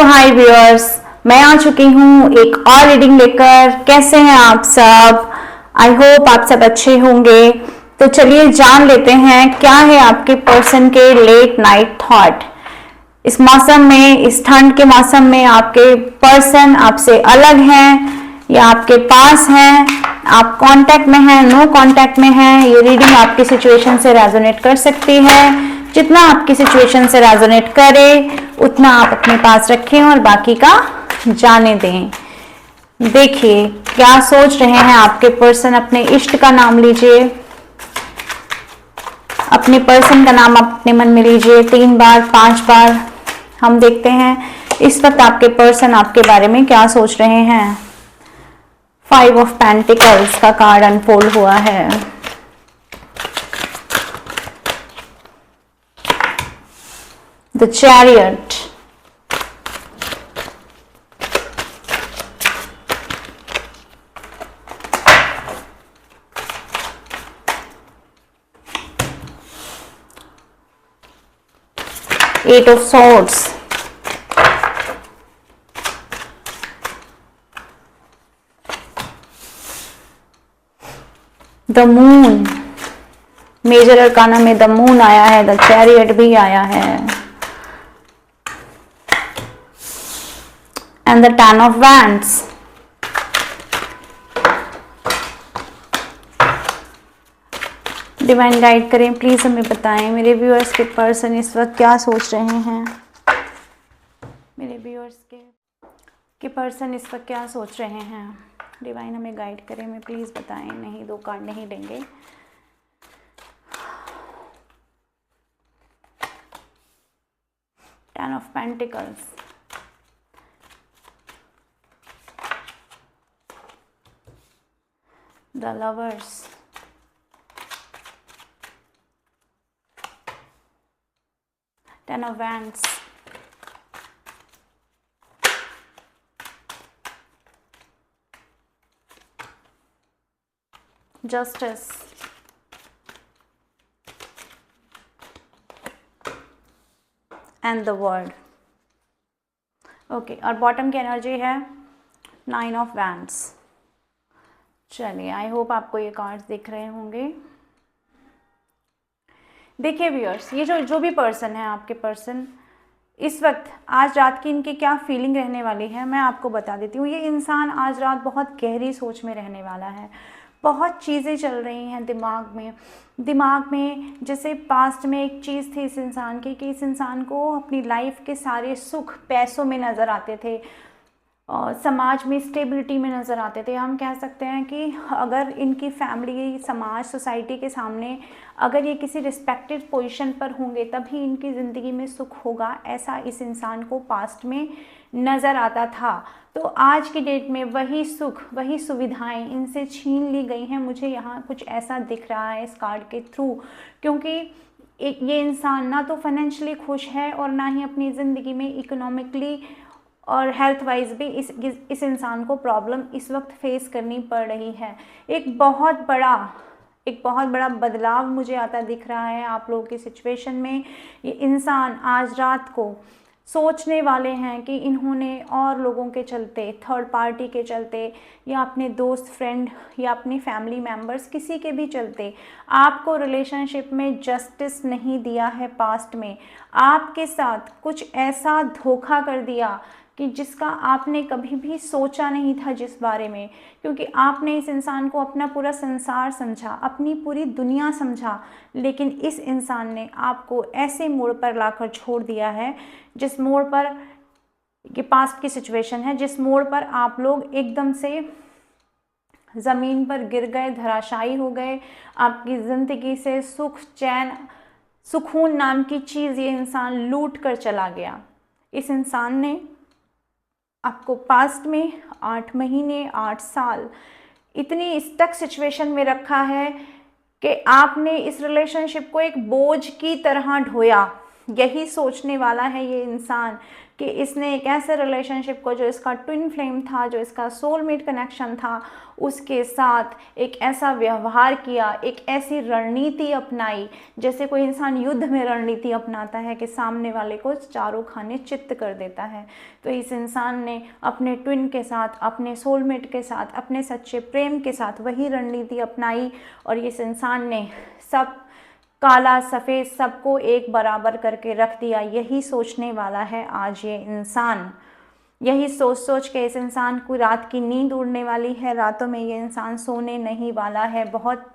सो हाय viewers, मैं आ चुकी हूँ एक और रीडिंग लेकर। कैसे हैं आप सब? आई होप आप सब अच्छे होंगे। तो चलिए जान लेते हैं क्या है आपके पर्सन के लेट नाइट थॉट। इस मौसम में, इस ठंड के मौसम में आपके पर्सन आपसे अलग हैं या आपके पास हैं, आप कांटेक्ट में हैं, नो कांटेक्ट में हैं। ये रीडिंग आपकी सिचुएशन से रेजोनेट कर सकती है। जितना आपकी सिचुएशन से रेजोनेट करे उतना आप अपने पास रखें और बाकी का जाने दें। देखिए क्या सोच रहे हैं आपके पर्सन। अपने इष्ट का नाम लीजिए, अपने पर्सन का नाम अपने मन में लीजिए 3 बार 5 बार। हम देखते हैं इस वक्त आपके पर्सन आपके बारे में क्या सोच रहे हैं। 5 ऑफ पेंटिकल्स का कार्ड अनफोल्ड हुआ है। The chariot, 8 of swords, the moon. Major arcana में द मून आया है, द चैरियट भी आया है, and the 10 of wands. Divine guide करें प्लीज, हमें बताएं मेरे व्यूअर्स के पर्सन इस वक्त क्या सोच रहे हैं। मेरे व्यूअर्स के पर्सन इस वक्त क्या सोच रहे हैं। डिवाइन हमें गाइड करें, हमें प्लीज बताएं। नहीं, 2 कार्ड नहीं लेंगे। Ten of pentacles, the lovers, Ten of Wands, Justice, and the World। Okay, और बॉटम की एनर्जी है 9 ऑफ Wands। चलिए, आई होप आपको ये कार्ड्स दिख रहे होंगे। देखिए व्यूअर्स, ये जो भी पर्सन है आपके पर्सन, इस वक्त आज रात की इनकी क्या फीलिंग रहने वाली है मैं आपको बता देती हूँ। ये इंसान आज रात बहुत गहरी सोच में रहने वाला है। बहुत चीज़ें चल रही हैं दिमाग में जैसे पास्ट में एक चीज़ थी इस इंसान की कि इस इंसान को अपनी लाइफ के सारे सुख पैसों में नज़र आते थे और समाज में स्टेबिलिटी में नज़र आते थे। हम कह सकते हैं कि अगर इनकी फैमिली, समाज, सोसाइटी के सामने अगर ये किसी रिस्पेक्टेड पोजीशन पर होंगे तभी इनकी ज़िंदगी में सुख होगा, ऐसा इस इंसान को पास्ट में नज़र आता था। तो आज की डेट में वही सुख, वही सुविधाएं इनसे छीन ली गई हैं। मुझे यहाँ कुछ ऐसा दिख रहा है इस कार्ड के थ्रू, क्योंकि ये इंसान ना तो फाइनेंशियली खुश है और ना ही अपनी ज़िंदगी में इकोनॉमिकली और हेल्थ वाइज भी इस इंसान को प्रॉब्लम इस वक्त फेस करनी पड़ रही है। एक बहुत बड़ा बदलाव मुझे आता दिख रहा है आप लोगों की सिचुएशन में। ये इंसान आज रात को सोचने वाले हैं कि इन्होंने और लोगों के चलते, थर्ड पार्टी के चलते या अपने दोस्त, फ्रेंड या अपनी फैमिली मेम्बर्स, किसी के भी चलते आपको रिलेशनशिप में जस्टिस नहीं दिया है। पास्ट में आपके साथ कुछ ऐसा धोखा कर दिया कि जिसका आपने कभी भी सोचा नहीं था जिस बारे में, क्योंकि आपने इस इंसान को अपना पूरा संसार समझा, अपनी पूरी दुनिया समझा, लेकिन इस इंसान ने आपको ऐसे मोड़ पर लाकर छोड़ दिया है जिस मोड़ पर, ये पास्ट की सिचुएशन है, जिस मोड़ पर आप लोग एकदम से ज़मीन पर गिर गए, धराशायी हो गए। आपकी ज़िंदगी से सुख, चैन, सुकून नाम की चीज़ ये इंसान लूट कर चला गया। इस इंसान ने आपको पास्ट में 8 महीने, 8 साल इतनी स्टक सिचुएशन में रखा है कि आपने इस रिलेशनशिप को एक बोझ की तरह ढोया। यही सोचने वाला है ये इंसान कि इसने एक ऐसे रिलेशनशिप को, जो इसका ट्विन फ्लेम था, जो इसका सोलमेट कनेक्शन था, उसके साथ एक ऐसा व्यवहार किया, एक ऐसी रणनीति अपनाई जैसे कोई इंसान युद्ध में रणनीति अपनाता है कि सामने वाले को चारों खाने चित्त कर देता है। तो इस इंसान ने अपने ट्विन के साथ, अपने सोलमेट के साथ, अपने सच्चे प्रेम के साथ वही रणनीति अपनाई और इस इंसान ने सब काला सफ़ेद सबको एक बराबर करके रख दिया। यही सोचने वाला है आज ये इंसान। यही सोच सोच के इस इंसान को रात की नींद उड़ने वाली है। रातों में ये इंसान सोने नहीं वाला है। बहुत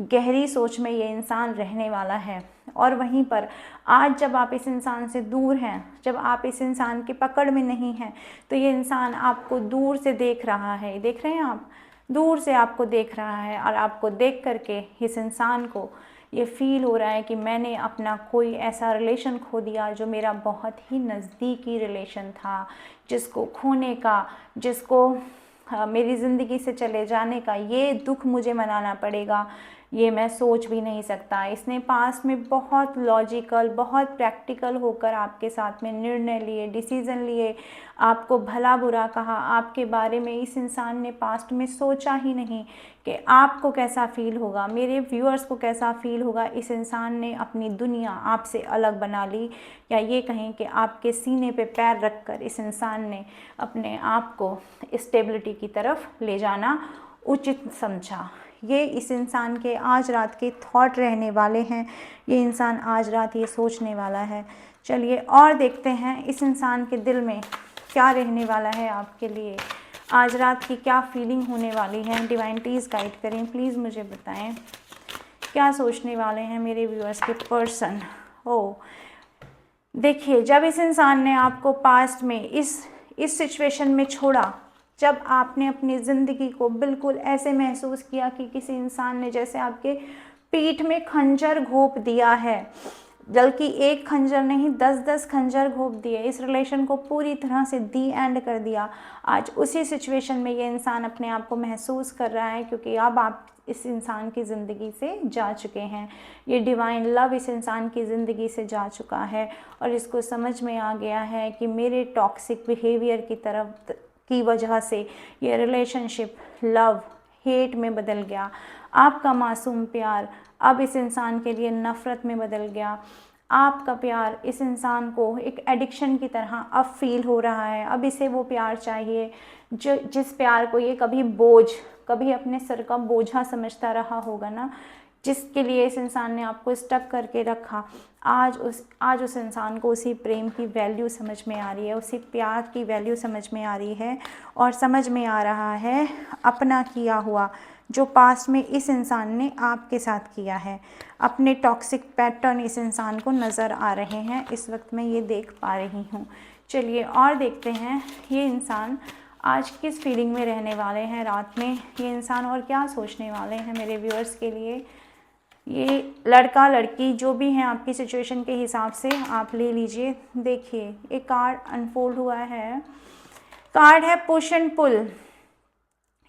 गहरी सोच में ये इंसान रहने वाला है। और वहीं पर आज जब आप इस इंसान से दूर हैं, जब आप इस इंसान की पकड़ में नहीं हैं, तो ये इंसान आपको दूर से देख रहा है। देख रहे हैं आप? दूर से आपको देख रहा है और आपको देख करके इस इंसान को ये फील हो रहा है कि मैंने अपना कोई ऐसा रिलेशन खो दिया जो मेरा बहुत ही नज़दीकी रिलेशन था, जिसको खोने का, जिसको मेरी ज़िंदगी से चले जाने का ये दुख मुझे मनाना पड़ेगा, ये मैं सोच भी नहीं सकता। इसने पास्ट में बहुत लॉजिकल, बहुत प्रैक्टिकल होकर आपके साथ में निर्णय लिए, डिसीज़न लिए, आपको भला बुरा कहा। आपके बारे में इस इंसान ने पास्ट में सोचा ही नहीं कि आपको कैसा फ़ील होगा, मेरे व्यूअर्स को कैसा फ़ील होगा। इस इंसान ने अपनी दुनिया आपसे अलग बना ली, या ये कहें कि आपके सीने पे पैर रखकर इस इंसान ने अपने आप को स्टेबिलिटी की तरफ ले जाना उचित समझा। ये इस इंसान के आज रात के थॉट रहने वाले हैं। ये इंसान आज रात ये सोचने वाला है। चलिए और देखते हैं इस इंसान के दिल में क्या रहने वाला है आपके लिए। आज रात की क्या फीलिंग होने वाली है। डिवाइनिटीज़ गाइड करें प्लीज़, मुझे बताएं क्या सोचने वाले हैं मेरे व्यूअर्स के पर्सन। देखिए, जब इस इंसान ने आपको पास्ट में इस सिचुएशन में छोड़ा, जब आपने अपनी ज़िंदगी को बिल्कुल ऐसे महसूस किया कि किसी इंसान ने जैसे आपके पीठ में खंजर घोंप दिया है, बल्कि एक खंजर नहीं 10-10 खंजर घोंप दिए, इस रिलेशन को पूरी तरह से दी एंड कर दिया। आज उसी सिचुएशन में ये इंसान अपने आप को महसूस कर रहा है, क्योंकि अब आप इस इंसान की ज़िंदगी से जा चुके हैं। ये डिवाइन लव इस इंसान की ज़िंदगी से जा चुका है और इसको समझ में आ गया है कि मेरे टॉक्सिक बिहेवियर की वजह से ये रिलेशनशिप लव हेट में बदल गया। आपका मासूम प्यार अब इस इंसान के लिए नफ़रत में बदल गया। आपका प्यार इस इंसान को एक एडिक्शन की तरह अब फील हो रहा है। अब इसे वो प्यार चाहिए जिस प्यार को ये कभी अपने सर का बोझा समझता रहा होगा ना, जिसके लिए इस इंसान ने आपको स्टक करके रखा। आज उस इंसान को उसी प्रेम की वैल्यू समझ में आ रही है, उसी प्यार की वैल्यू समझ में आ रही है और समझ में आ रहा है अपना किया हुआ जो पास्ट में इस इंसान ने आपके साथ किया है। अपने टॉक्सिक पैटर्न इस इंसान को नज़र आ रहे हैं, इस वक्त मैं ये देख पा रही हूँ। चलिए और देखते हैं ये इंसान आज किस फीलिंग में रहने वाले हैं रात में, ये इंसान और क्या सोचने वाले हैं मेरे व्यूअर्स के लिए। ये लड़का लड़की जो भी हैं आपकी सिचुएशन के हिसाब से आप ले लीजिए। देखिए एक कार्ड अनफोल्ड हुआ है, कार्ड है पुश एंड पुल।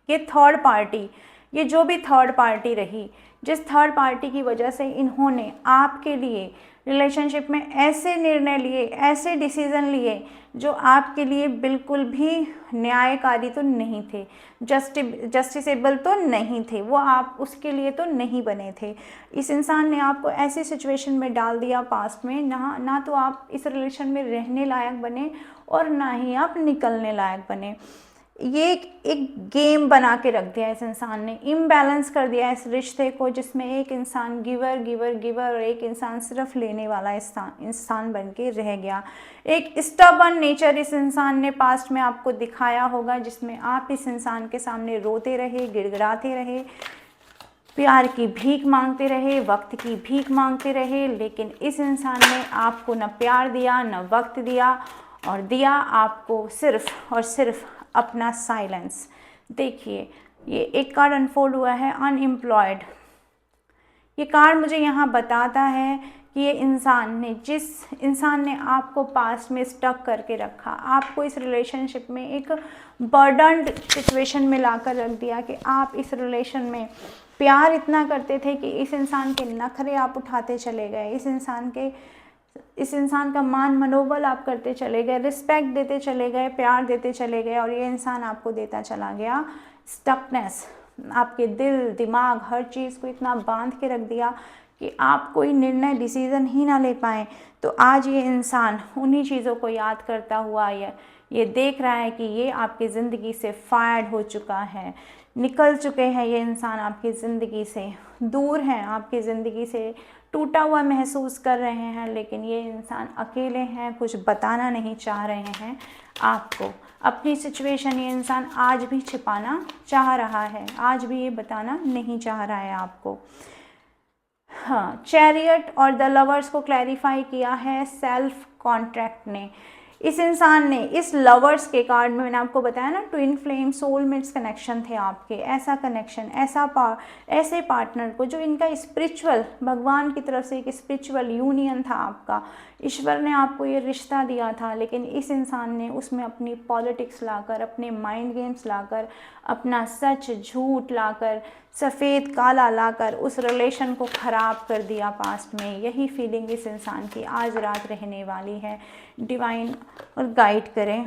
ये थर्ड पार्टी, ये जो भी थर्ड पार्टी रही, जिस थर्ड पार्टी की वजह से इन्होंने आपके लिए रिलेशनशिप में ऐसे निर्णय लिए, ऐसे डिसीज़न लिए जो आपके लिए बिल्कुल भी न्यायकारी तो नहीं थे, जस्टिसेबल तो नहीं थे, वो आप उसके लिए तो नहीं बने थे। इस इंसान ने आपको ऐसी सिचुएशन में डाल दिया पास्ट में, ना तो आप इस रिलेशन में रहने लायक बने और ना ही आप निकलने लायक बने। ये एक गेम बना के रख दिया इस इंसान ने, इम्बैलेंस कर दिया इस रिश्ते को, जिसमें एक इंसान गिवर और एक इंसान सिर्फ लेने वाला इंसान बन के रह गया। एक स्टबर्न नेचर इस इंसान ने पास्ट में आपको दिखाया होगा, जिसमें आप इस इंसान के सामने रोते रहे, गिड़गिड़ाते रहे, प्यार की भीख मांगते रहे, वक्त की भीख मांगते रहे, लेकिन इस इंसान ने आपको न प्यार दिया न वक्त दिया, और दिया आपको सिर्फ और सिर्फ अपना साइलेंस। देखिए ये एक कार्ड अनफोल्ड हुआ है अनएम्प्लॉयड। ये कार्ड मुझे यहाँ बताता है कि ये जिस इंसान ने आपको पास्ट में स्टक करके रखा, आपको इस रिलेशनशिप में एक बर्डन्ड सिचुएशन में लाकर रख दिया कि आप इस रिलेशन में प्यार इतना करते थे कि इस इंसान के नखरे आप उठाते चले गए, इस इंसान के इस इंसान का मान मनोबल आप करते चले गए, रिस्पेक्ट देते चले गए, प्यार देते चले गए, और ये इंसान आपको देता चला गया स्टकनेस। आपके दिल दिमाग हर चीज़ को इतना बांध के रख दिया कि आप कोई निर्णय डिसीज़न ही ना ले पाएँ। तो आज ये इंसान उन्हीं चीज़ों को याद करता हुआ ये देख रहा है कि ये आपकी ज़िंदगी से फायर्ड हो चुका है, निकल चुके हैं ये इंसान आपकी ज़िंदगी से, दूर हैं आपकी ज़िंदगी से, टूटा हुआ महसूस कर रहे हैं। लेकिन ये इंसान अकेले हैं, कुछ बताना नहीं चाह रहे हैं आपको अपनी सिचुएशन। ये इंसान आज भी छिपाना चाह रहा है, आज भी ये बताना नहीं चाह रहा है आपको। हाँ, चैरियट और द लवर्स को क्लैरिफाई किया है सेल्फ कॉन्ट्रैक्ट ने। इस इंसान ने इस लवर्स के कार्ड में मैंने आपको बताया ना, ट्विन फ्लेम सोलमेट्स कनेक्शन थे आपके, ऐसा कनेक्शन, ऐसे पार्टनर को जो इनका स्पिरिचुअल, भगवान की तरफ से एक स्पिरिचुअल यूनियन था आपका, ईश्वर ने आपको ये रिश्ता दिया था। लेकिन इस इंसान ने उसमें अपनी पॉलिटिक्स लाकर, अपने माइंड गेम्स लाकर, अपना सच झूठ लाकर, सफ़ेद काला लाकर उस रिलेशन को ख़राब कर दिया पास्ट में। यही फीलिंग इस इंसान की आज रात रहने वाली है। डिवाइन और गाइड करें।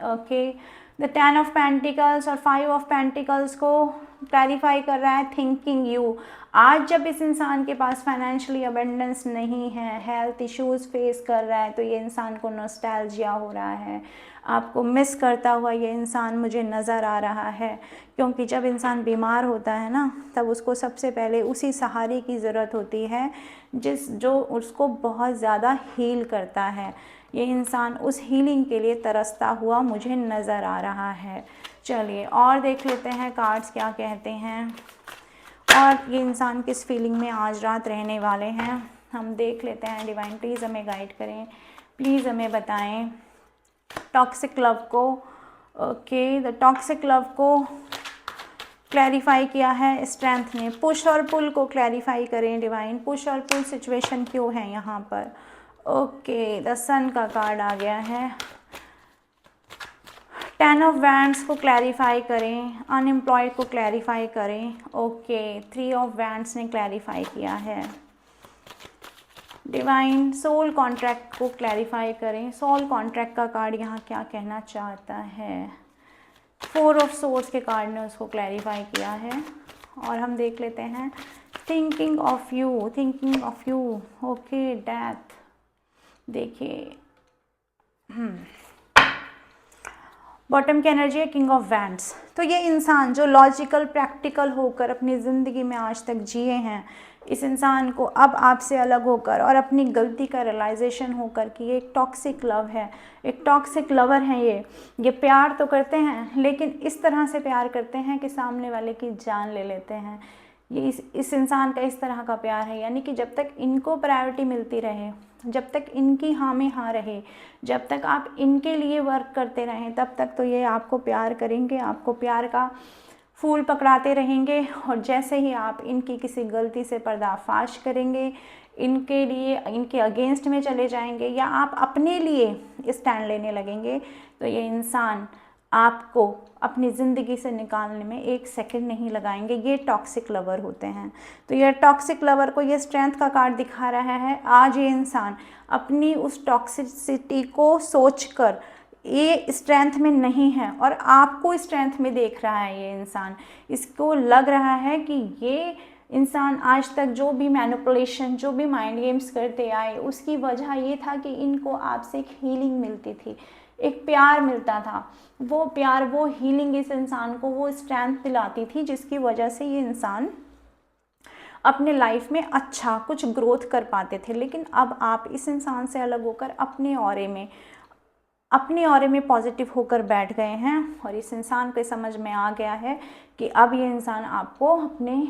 ओके, द 10 ऑफ पेंटिकल्स और 5 ऑफ पेंटिकल्स को क्लैरिफाई कर रहा है थिंकिंग यू। आज जब इस इंसान के पास फाइनेंशियली अबेंडेंस नहीं है, हेल्थ इश्यूज़ फेस कर रहा है, तो ये इंसान को नॉस्टैल्जिया हो रहा है, आपको मिस करता हुआ ये इंसान मुझे नज़र आ रहा है। क्योंकि जब इंसान बीमार होता है ना, तब उसको सबसे पहले उसी सहारे की ज़रूरत होती है जो उसको बहुत ज़्यादा हील करता है। ये इंसान उस हीलिंग के लिए तरसता हुआ मुझे नज़र आ रहा है। चलिए और देख लेते हैं कार्ड्स क्या कहते हैं, और ये इंसान किस फीलिंग में आज रात रहने वाले हैं हम देख लेते हैं। डिवाइन प्लीज़ हमें गाइड करें, प्लीज़ हमें बताएं टॉक्सिक लव को। ओके, द टॉक्सिक लव को क्लैरिफाई किया है स्ट्रेंथ ने। पुश और पुल को क्लैरिफाई करें डिवाइन, पुश और पुल सिचुएशन क्यों है यहाँ पर। ओके, द सन का कार्ड आ गया है। 10 ऑफ वैंड्स को क्लैरिफाई करें, अनएम्प्लॉयड को क्लैरिफाई करें। ओके, 3 ऑफ वैंड्स ने क्लैरिफाई किया है। डिवाइन सोल कॉन्ट्रैक्ट को क्लैरिफाई करें। सोल कॉन्ट्रैक्ट का कार्ड यहाँ क्या कहना चाहता है। 4 ऑफ सोर्स के कार्ड ने उसको क्लैरिफाई किया है। और हम देख लेते हैं thinking of you, thinking of you. Okay, death. देखिए बॉटम की एनर्जी है किंग ऑफ वैंड्स। तो ये इंसान जो लॉजिकल प्रैक्टिकल होकर अपनी ज़िंदगी में आज तक जिए हैं, इस इंसान को अब आपसे अलग होकर और अपनी गलती का रियलाइजेशन होकर कि ये एक टॉक्सिक लव है, एक टॉक्सिक लवर हैं। ये प्यार तो करते हैं, लेकिन इस तरह से प्यार करते हैं कि सामने वाले की जान ले लेते हैं। ये इस इंसान का इस तरह का प्यार है, यानी कि जब तक इनको प्रायोरिटी मिलती रहे, जब तक इनकी हाँ में हाँ रहे, जब तक आप इनके लिए वर्क करते रहें, तब तक तो ये आपको प्यार करेंगे, आपको प्यार का फूल पकड़ाते रहेंगे। और जैसे ही आप इनकी किसी गलती से पर्दाफाश करेंगे, इनके लिए इनके अगेंस्ट में चले जाएंगे, या आप अपने लिए स्टैंड लेने लगेंगे, तो ये इंसान आपको अपनी ज़िंदगी से निकालने में 1 सेकंड नहीं लगाएंगे। ये टॉक्सिक लवर होते हैं। तो ये टॉक्सिक लवर को ये स्ट्रेंथ का कार्ड दिखा रहा है। आज ये इंसान अपनी उस टॉक्सिसिटी को सोचकर ये स्ट्रेंथ में नहीं है और आपको स्ट्रेंथ में देख रहा है। ये इंसान, इसको लग रहा है कि ये इंसान आज तक जो भी मैनिपुलेशन, जो भी माइंड गेम्स करते आए, उसकी वजह ये था कि इनको आपसे एक हीलिंग मिलती थी, एक प्यार मिलता था। वो प्यार, वो हीलिंग इस इंसान को वो स्ट्रेंथ दिलाती थी, जिसकी वजह से ये इंसान अपने लाइफ में अच्छा कुछ ग्रोथ कर पाते थे। लेकिन अब आप इस इंसान से अलग होकर अपने ऑरे में पॉजिटिव होकर बैठ गए हैं, और इस इंसान को समझ में आ गया है कि अब ये इंसान आपको अपने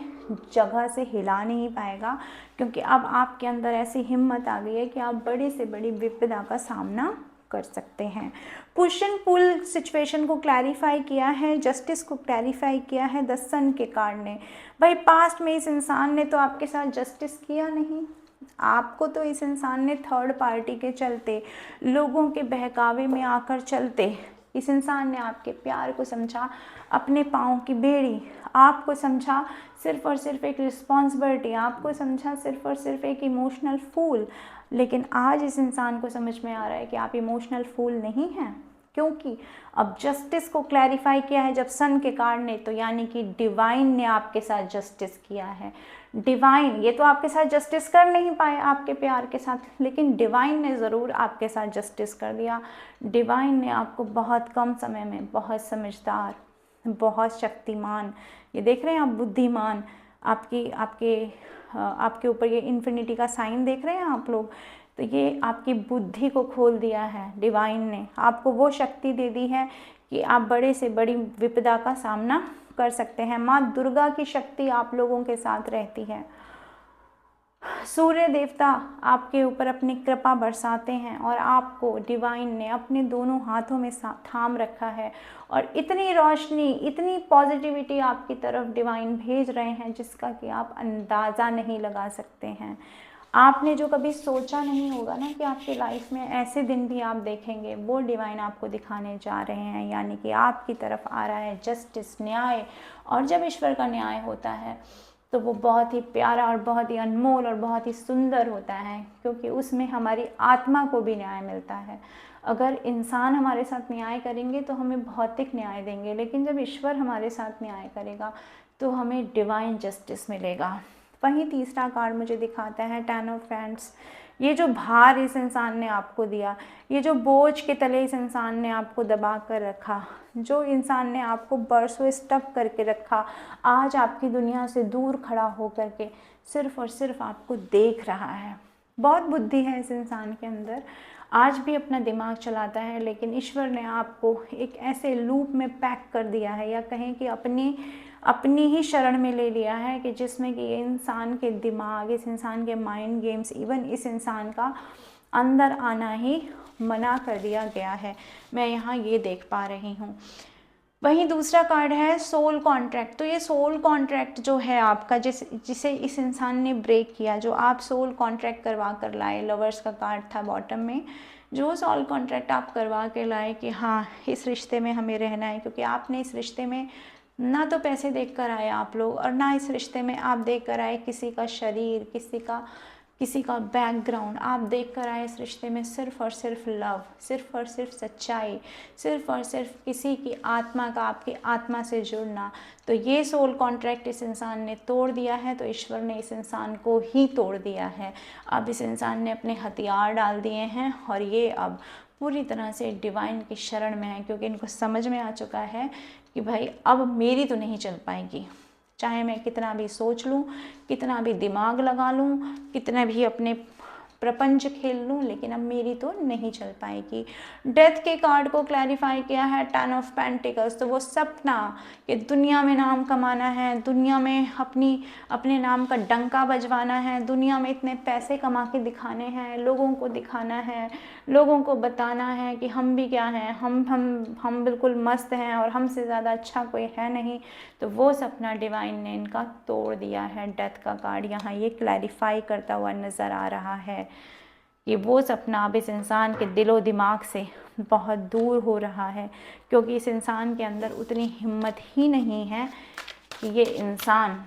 जगह से हिला नहीं पाएगा, क्योंकि अब आपके अंदर ऐसी हिम्मत आ गई है कि आप बड़ी से बड़ी विपदा का सामना कर सकते हैं। पुश एंड पुल सिचुएशन को क्लैरिफाई किया है, जस्टिस को क्लैरिफाई किया है द सन के कार्ड ने। भाई पास्ट में इस इंसान ने तो आपके साथ जस्टिस किया नहीं, आपको तो इस इंसान ने थर्ड पार्टी के चलते, लोगों के बहकावे में आकर चलते इस इंसान ने आपके प्यार को समझा अपने पाँव की बेड़ी, आपको समझा सिर्फ़ और सिर्फ एक रिस्पॉन्सिबिलिटी, आपको समझा सिर्फ़ और सिर्फ एक इमोशनल फूल। लेकिन आज इस इंसान को समझ में आ रहा है कि आप इमोशनल फूल नहीं हैं, क्योंकि अब जस्टिस को क्लैरिफाई किया है जब सन के कार्ड ने, तो यानी कि डिवाइन ने आपके साथ जस्टिस किया है। डिवाइन ये तो आपके साथ जस्टिस कर नहीं पाए आपके प्यार के साथ, लेकिन डिवाइन ने ज़रूर आपके साथ जस्टिस कर दिया। डिवाइन ने आपको बहुत कम समय में बहुत समझदार, बहुत शक्तिमान, ये देख रहे हैं आप, बुद्धिमान, आपके ऊपर ये इन्फिनिटी का साइन देख रहे हैं आप लोग, तो ये आपकी बुद्धि को खोल दिया है। डिवाइन ने आपको वो शक्ति दे दी है कि आप बड़े से बड़ी विपदा का सामना कर सकते हैं। माँ दुर्गा की शक्ति आप लोगों के साथ रहती है। सूर्य देवता आपके ऊपर अपनी कृपा बरसाते हैं और आपको डिवाइन ने अपने दोनों हाथों में थाम रखा है, और इतनी रोशनी, इतनी पॉजिटिविटी आपकी तरफ डिवाइन भेज रहे हैं जिसका कि आप अंदाज़ा नहीं लगा सकते हैं। आपने जो कभी सोचा नहीं होगा ना कि आपकी लाइफ में ऐसे दिन भी आप देखेंगे, वो डिवाइन आपको दिखाने जा रहे हैं। यानी कि आपकी तरफ आ रहा है जस्टिस, न्याय। और जब ईश्वर का न्याय होता है तो वो बहुत ही प्यारा और बहुत ही अनमोल और बहुत ही सुंदर होता है, क्योंकि उसमें हमारी आत्मा को भी न्याय मिलता है। अगर इंसान हमारे साथ न्याय करेंगे तो हमें भौतिक न्याय देंगे, लेकिन जब ईश्वर हमारे साथ न्याय करेगा तो हमें डिवाइन जस्टिस मिलेगा। वहीं तीसरा कार्ड मुझे दिखाता है 10 ऑफ हैंड्स। ये जो भार इस इंसान ने आपको दिया, ये जो बोझ के तले इस इंसान ने आपको दबा कर रखा, जो इंसान ने आपको बरसों स्टक करके रखा, आज आपकी दुनिया से दूर खड़ा होकर के सिर्फ और सिर्फ आपको देख रहा है। बहुत बुद्धि है इस इंसान के अंदर, आज भी अपना दिमाग चलाता है, लेकिन ईश्वर ने आपको एक ऐसे लूप में पैक कर दिया है, या कहें कि अपनी ही शरण में ले लिया है, कि जिसमें कि ये इंसान के दिमाग, इस इंसान के माइंड गेम्स, इवन इस इंसान का अंदर आना ही मना कर दिया गया है। मैं यहाँ ये देख पा रही हूँ। वहीं दूसरा कार्ड है सोल कॉन्ट्रैक्ट। तो ये सोल कॉन्ट्रैक्ट जो है आपका, जिसे इस इंसान ने ब्रेक किया, जो आप सोल कॉन्ट्रैक्ट करवा कर लाए, लवर्स का कार्ड था बॉटम में, जो सोल कॉन्ट्रैक्ट आप करवा के लाए कि हाँ इस रिश्ते में हमें रहना है, क्योंकि आपने इस रिश्ते में ना तो पैसे देख कर आए आप लोग, और ना इस रिश्ते में आप देख कर आए किसी का शरीर, किसी का बैकग्राउंड। आप देख कर आए इस रिश्ते में सिर्फ़ और सिर्फ लव, सिर्फ़ और सिर्फ सच्चाई, सिर्फ़ और सिर्फ किसी की आत्मा का, आपकी आत्मा से जुड़ना। तो ये सोल कॉन्ट्रैक्ट इस इंसान ने तोड़ दिया है, तो ईश्वर ने इस इंसान को ही तोड़ दिया है। अब इस इंसान ने अपने हथियार डाल दिए हैं, और ये अब पूरी तरह से डिवाइन की शरण में है, क्योंकि इनको समझ में आ चुका है कि भाई अब मेरी तो नहीं चल पाएगी, चाहे मैं कितना भी सोच लूँ, कितना भी दिमाग लगा लूँ, कितना भी अपने प्रपंच खेल लूँ, लेकिन अब मेरी तो नहीं चल पाएगी। डेथ के कार्ड को क्लैरिफाई किया है 10 ऑफ पेंटिकल्स। तो वो सपना कि दुनिया में नाम कमाना है, दुनिया में अपने नाम का डंका बजवाना है, दुनिया में इतने पैसे कमा के दिखाने हैं, लोगों को दिखाना है, लोगों को बताना है कि हम भी क्या हैं, हम बिल्कुल मस्त हैं और हमसे ज़्यादा अच्छा कोई है नहीं। तो वो सपना डिवाइन ने इनका तोड़ दिया है। डेथ का कार्ड यहाँ ये क्लैरिफाई करता हुआ नज़र आ रहा है कि वो सपना अब इस इंसान के दिलो दिमाग से बहुत दूर हो रहा है, क्योंकि इस इंसान के अंदर उतनी हिम्मत ही नहीं है कि ये इंसान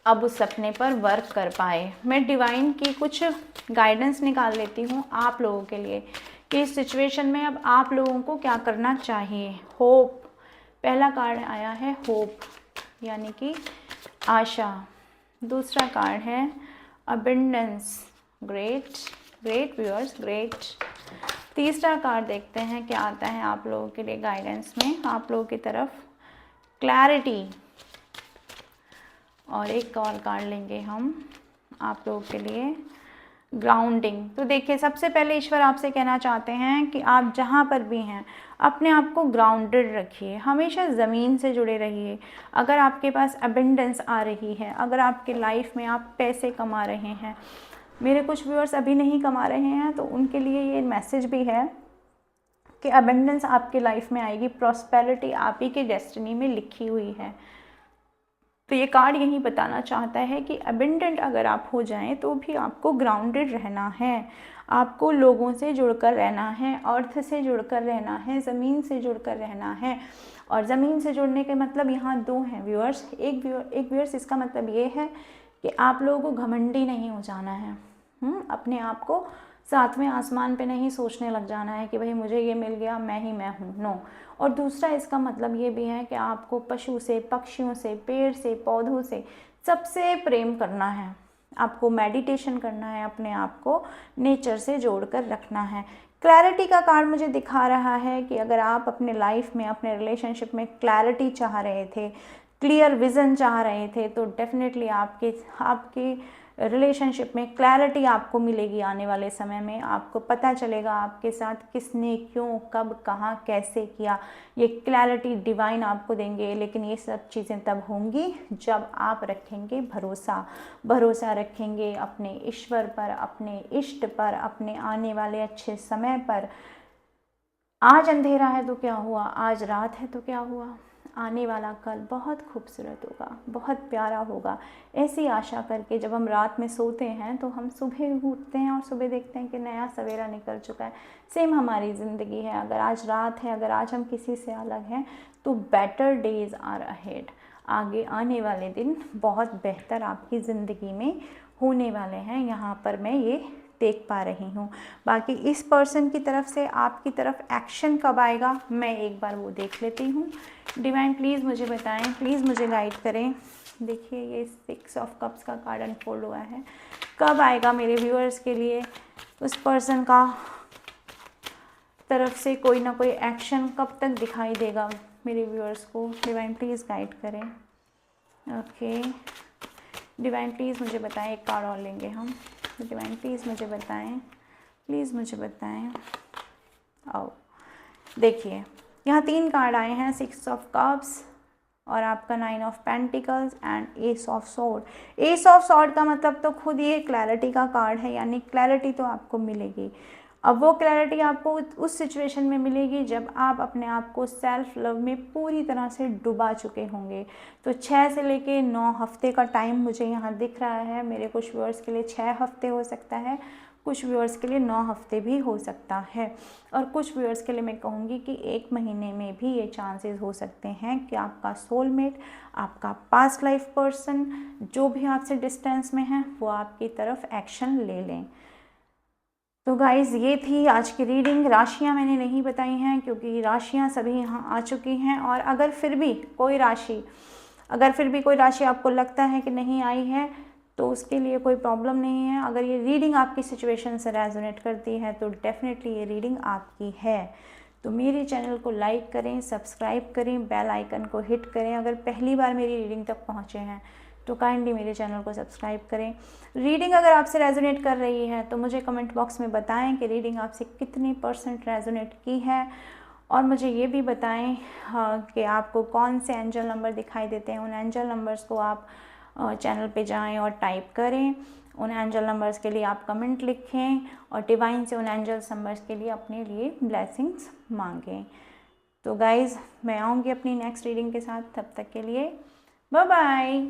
अब उस सपने पर वर्क कर पाए। मैं डिवाइन की कुछ गाइडेंस निकाल लेती हूँ आप लोगों के लिए कि इस सिचुएशन में अब आप लोगों को क्या करना चाहिए। होप, पहला कार्ड आया है होप, यानी कि आशा। दूसरा कार्ड है अबंडेंस, ग्रेट व्यूअर्स, ग्रेट। तीसरा कार्ड देखते हैं क्या आता है आप लोगों के लिए गाइडेंस में, आप लोगों की तरफ क्लैरिटी। और एक और कार्ड लेंगे हम आप लोगों के लिए ग्राउंडिंग। तो देखिए, सबसे पहले ईश्वर आपसे कहना चाहते हैं कि आप जहाँ पर भी हैं अपने आप को ग्राउंडेड रखिए, हमेशा ज़मीन से जुड़े रहिए। अगर आपके पास अबंडेंस आ रही है, अगर आपके लाइफ में आप पैसे कमा रहे हैं, मेरे कुछ व्यूअर्स अभी नहीं कमा रहे हैं तो उनके लिए ये मैसेज भी है कि अबंडेंस आपकी लाइफ में आएगी, प्रॉस्पेरिटी आप ही की डेस्टिनी में लिखी हुई है। तो ये कार्ड यही बताना चाहता है कि अबंडेंट अगर आप हो जाएं तो भी आपको ग्राउंडेड रहना है। आपको लोगों से जुड़कर रहना है, अर्थ से जुड़कर रहना है, ज़मीन से जुड़कर रहना है। और ज़मीन से जुड़ने के मतलब यहाँ दो हैं व्यूअर्स। एक व्यूअर्स इसका मतलब ये है कि आप लोगों को घमंडी नहीं हो जाना है, अपने आप को सातवें आसमान पे नहीं सोचने लग जाना है कि भाई मुझे ये मिल गया, मैं ही मैं हूँ, नो। और दूसरा इसका मतलब ये भी है कि आपको पशु से, पक्षियों से, पेड़ से, पौधों से, सबसे प्रेम करना है। आपको मेडिटेशन करना है, अपने आप को नेचर से जोड़कर रखना है। क्लैरिटी का कार्ड मुझे दिखा रहा है कि अगर आप अपने लाइफ में, अपने रिलेशनशिप में क्लैरिटी चाह रहे थे, क्लियर विज़न चाह रहे थे, तो डेफिनेटली आपके रिलेशनशिप में क्लैरिटी आपको मिलेगी। आने वाले समय में आपको पता चलेगा आपके साथ किसने, क्यों, कब, कहाँ, कैसे किया। ये क्लैरिटी डिवाइन आपको देंगे। लेकिन ये सब चीज़ें तब होंगी जब आप रखेंगे भरोसा रखेंगे अपने ईश्वर पर, अपने इष्ट पर, अपने आने वाले अच्छे समय पर। आज अंधेरा है तो क्या हुआ, आज रात है तो क्या हुआ, आने वाला कल बहुत खूबसूरत होगा, बहुत प्यारा होगा। ऐसी आशा करके जब हम रात में सोते हैं तो हम सुबह उठते हैं और सुबह देखते हैं कि नया सवेरा निकल चुका है। सेम हमारी ज़िंदगी है। अगर आज रात है, अगर आज हम किसी से अलग हैं, तो बेटर डेज आर अहेड। आगे आने वाले दिन बहुत बेहतर आपकी ज़िंदगी में होने वाले हैं। यहाँ पर मैं ये देख पा रही हूँ। बाकी इस पर्सन की तरफ से आपकी तरफ एक्शन कब आएगा, मैं एक बार वो देख लेती हूँ। डिवाइन प्लीज़ मुझे बताएं, प्लीज़ मुझे गाइड करें। देखिए ये 6 ऑफ कप्स का कार्ड अनफोल्ड हुआ है। कब आएगा मेरे व्यूअर्स के लिए उस पर्सन का तरफ से कोई ना कोई एक्शन, कब तक दिखाई देगा मेरे व्यूअर्स को? डिवाइन प्लीज़ गाइड करें। ओके डिवाइन प्लीज़ मुझे बताएं। एक कार्ड और लेंगे हम। डिवाइन प्लीज़ मुझे बताएं, प्लीज़ मुझे बताएं। आओ देखिए यहाँ 3 कार्ड आए हैं, 6 ऑफ कप्स और आपका 9 of pentacles and S of sword. S of sword का मतलब तो खुद ये क्लैरिटी का कार्ड है, यानी क्लैरिटी तो आपको मिलेगी। अब वो क्लैरिटी आपको उस सिचुएशन में मिलेगी जब आप अपने आप को सेल्फ लव में पूरी तरह से डुबा चुके होंगे। तो 6 से लेके 9 हफ्ते का टाइम मुझे यहाँ दिख रहा है। मेरे कुछ व्यूअर्स के लिए 6 हफ्ते हो सकता है, कुछ व्यूअर्स के लिए 9 हफ्ते भी हो सकता है, और कुछ व्यूअर्स के लिए मैं कहूँगी कि 1 महीने में भी ये चांसेस हो सकते हैं कि आपका सोलमेट, आपका पास्ट लाइफ पर्सन, जो भी आपसे डिस्टेंस में है, वो आपकी तरफ एक्शन ले लें। तो गाइज़ ये थी आज की रीडिंग। राशियाँ मैंने नहीं बताई हैं क्योंकि राशियाँ सभी यहाँ आ चुकी हैं। और अगर फिर भी कोई राशि आपको लगता है कि नहीं आई है, तो उसके लिए कोई प्रॉब्लम नहीं है। अगर ये रीडिंग आपकी सिचुएशन से रेजोनेट करती है तो डेफिनेटली ये रीडिंग आपकी है। तो मेरे चैनल को लाइक करें, सब्सक्राइब करें, बेल आइकन को हिट करें। अगर पहली बार मेरी रीडिंग तक पहुँचे हैं तो काइंडली मेरे चैनल को सब्सक्राइब करें। रीडिंग अगर आपसे रेजोनेट कर रही है तो मुझे कमेंट बॉक्स में बताएं कि रीडिंग आपसे कितनी % रेजोनेट की है, और मुझे ये भी बताएं कि आपको कौन से एंजल नंबर दिखाई देते हैं। उन एंजल नंबर्स को आप चैनल पे जाएं और टाइप करें। उन एंजल नंबर्स के लिए आप कमेंट लिखें और डिवाइन से उन एंजल नंबर्स के लिए अपने लिए ब्लेसिंग्स मांगें। तो गाइज़ मैं आऊँगी अपनी नेक्स्ट रीडिंग के साथ। तब तक के लिए बाय बाय।